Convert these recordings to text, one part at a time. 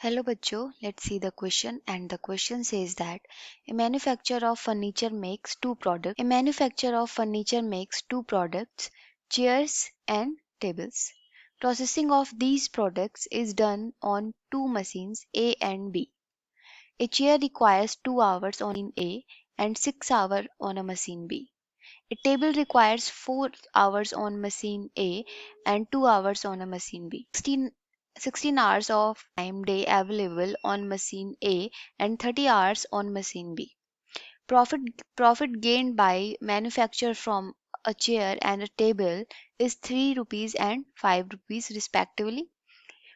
Hello bachcho, let's see the question, and the question says that a manufacturer of furniture makes two products. A manufacturer of furniture makes two products, chairs and tables. Processing of these products is done on two machines A and B. A chair requires 2 hours on machine A and 6 hours on a machine B. A table requires 4 hours on machine A and 2 hours on a machine B. 16 hours of time day available on machine A and 30 hours on machine B. Profit profit gained by manufacture from a chair and a table is 3 rupees and 5 rupees respectively.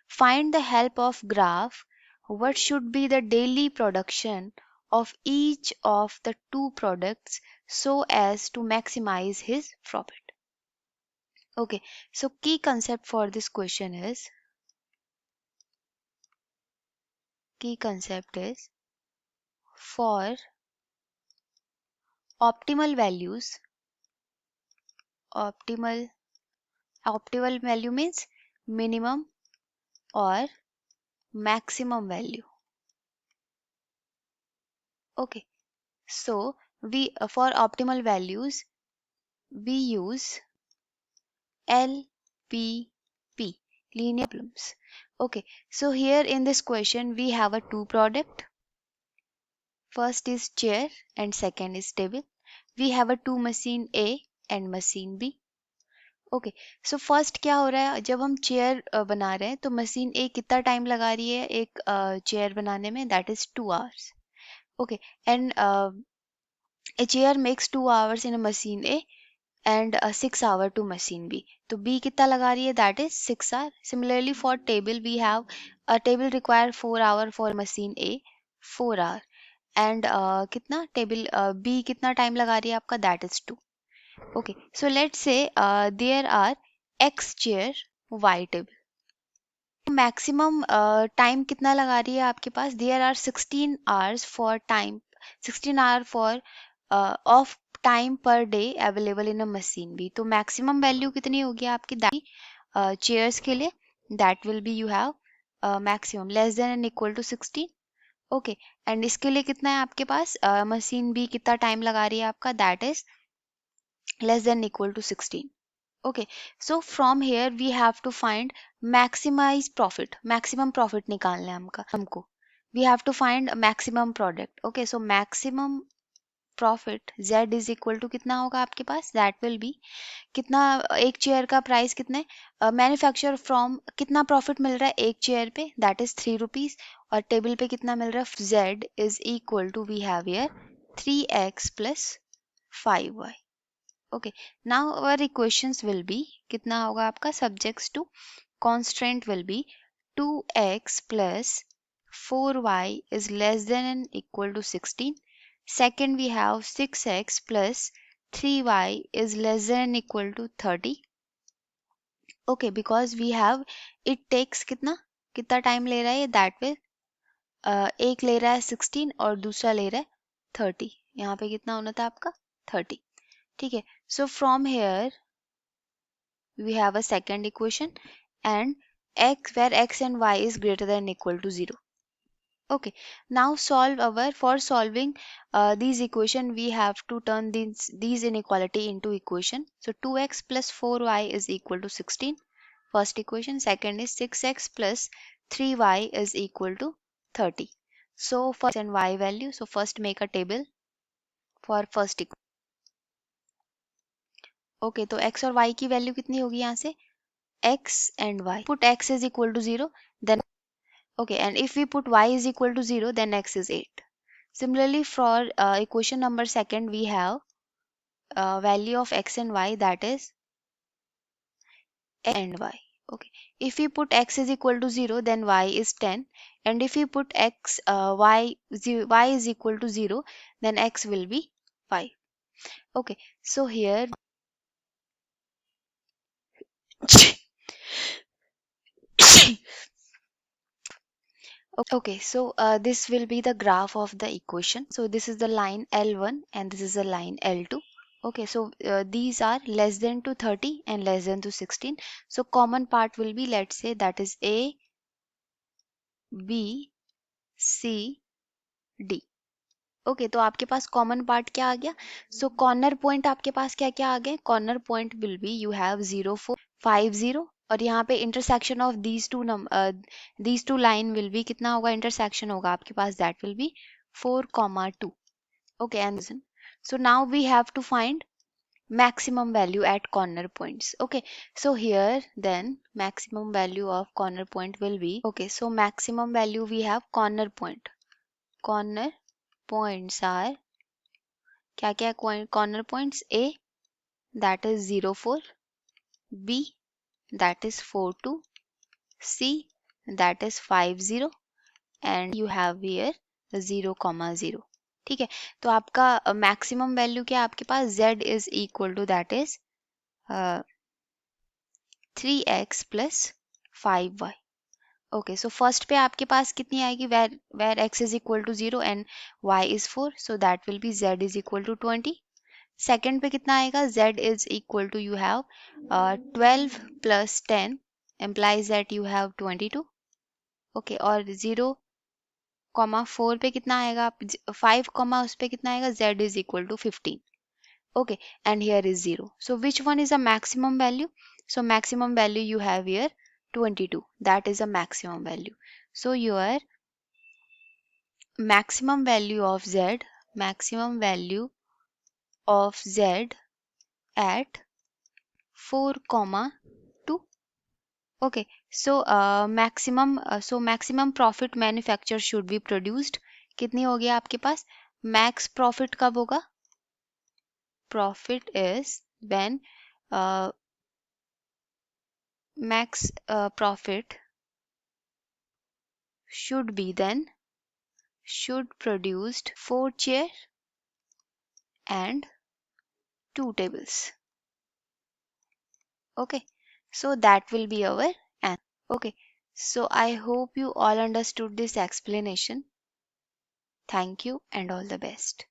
Find the help of graph what should be the daily production of each of the two products so as to maximize his profit. Okay, so key concept for this question is for optimal values, optimal optimal value means minimum or maximum value. Okay, so we for optimal values we use LPP, linear problems. Okay, so here in this question we have a two product. First is chair and second is table. We have a two machine A and machine B. Okay so first क्या हो रहा है जब हम chair बना रहे हैं तो मशीन ए कितना टाइम लगा रही है एक चेयर बनाने में that is 2 hours. Okay and a chair makes 2 hours in a machine A and 6 hour to machine B. तो B कितना लगा रही है that is 6 hour. Similarly for table we have a table require 4 hour for machine A 4 hour and कितना table B कितना time लगा रही है आपका that is 2. Okay, so let's say there are X chair Y table. Maximum time कितना लगा रही है आपके पास there are 16 hours for time 16 hour for of time per day available in a machine भी तो मैक्सिमम वैल्यू कितनी होगी आपकी चेयर्स के लिए that will be you have maximum less than and equal to 16. Okay and इसके लिए कितना है आपके पास मशीन भी कितना टाइम लगा रही है आपका that is less than equal to 16. Okay, so from here we have to find maximum profit निकालना है हमको we have to find maximum product. Okay, so maximum profit z is equal to कितना होगा आपके पास that will be कितना एक chair का price कितना है मैन्युफैक्चर फ्रॉम कितना प्रॉफिट मिल रहा है एक चेयर पे दैट इज 3 रुपीज और टेबल पे कितना मिल रहा है z is equal to we have here 3x plus 5y. Okay, now our equations will be कितना होगा आपका subjects to constraint will be 2x plus 4y is less than and equal to 16. Second we have 6x plus 3y is less than and equal to 30. Okay, because we have it takes कितना कितना time ले रहा है that will एक ले रहा है 16 और दूसरा ले रहा है 30. यहाँ पे कितना होना था आपका 30. ठीक है so from here we have a second equation and x where x and y is greater than equal to 0. Okay, now for solving these equation we have to turn these inequality into equation. So 2x plus 4y is equal to 16 first equation. Second is 6x plus 3y is equal to 30. So for x and y value, so first make a table for first equation. Okay, तो x और y की value कितनी होगी यहाँ से x and y. Put x is equal to 0, then okay, and if we put y is equal to 0, then x is 8. Similarly, for equation number second, we have value of x and y that is x and y. Okay, if we put x is equal to 0, then y is 10, and if we put y is equal to 0, then x will be 5. Okay, so here. Okay, so this will be the graph of the equation. So this is the line L1 and this is the line L2. Okay, so these are less than to 30 and less than to 16. So common part will be, let's say that is A, B C D। Okay, तो आपके पास common part क्या आ गया? सो corner point आपके पास क्या क्या आ गए? Corner point will be you have 0 4 5 0, और यहाँ पे intersection of these two line will be कितना होगा? इंटरसेक्शन होगा आपके पास, that will be 4 2। Okay, and so now we have to find maximum value at corner points. Okay, so here then maximum value of corner point will be, okay, so maximum value we have corner point. Corner points are क्या क्या? corner points: A, that is 0 4, B, that is 4 2, C, that is 5 0, and you have here 0 0। ठीक है, तो आपका maximum value क्या है आपके पास? Z is equal to that is 3x plus 5y। Okay, so first पे आपके पास कितनी आएगी? Where x is equal to 0 and y is 4, so that will be z is equal to 20। Second पे कितना आएगा? z is equal to you have 12 plus 10 implies that you have 22। Okay, और 0 comma 4 पे कितना आएगा? 5 कॉमा उस पे कितना आएगा? z is equal to 15। Okay, and here is 0. So which one is a maximum value? So maximum value you have here 22. That is a maximum value. So your maximum value of z, maximum value of z at 4 comma 2. Okay, so maximum profit manufacture should be produced. कितनी होगी आपके पास? Max profit कब होगा? Profit is when max profit should be then should produced 4 chair and 2 tables. Okay, so that will be our answer. Okay, so I hope you all understood this explanation. Thank you and all the best.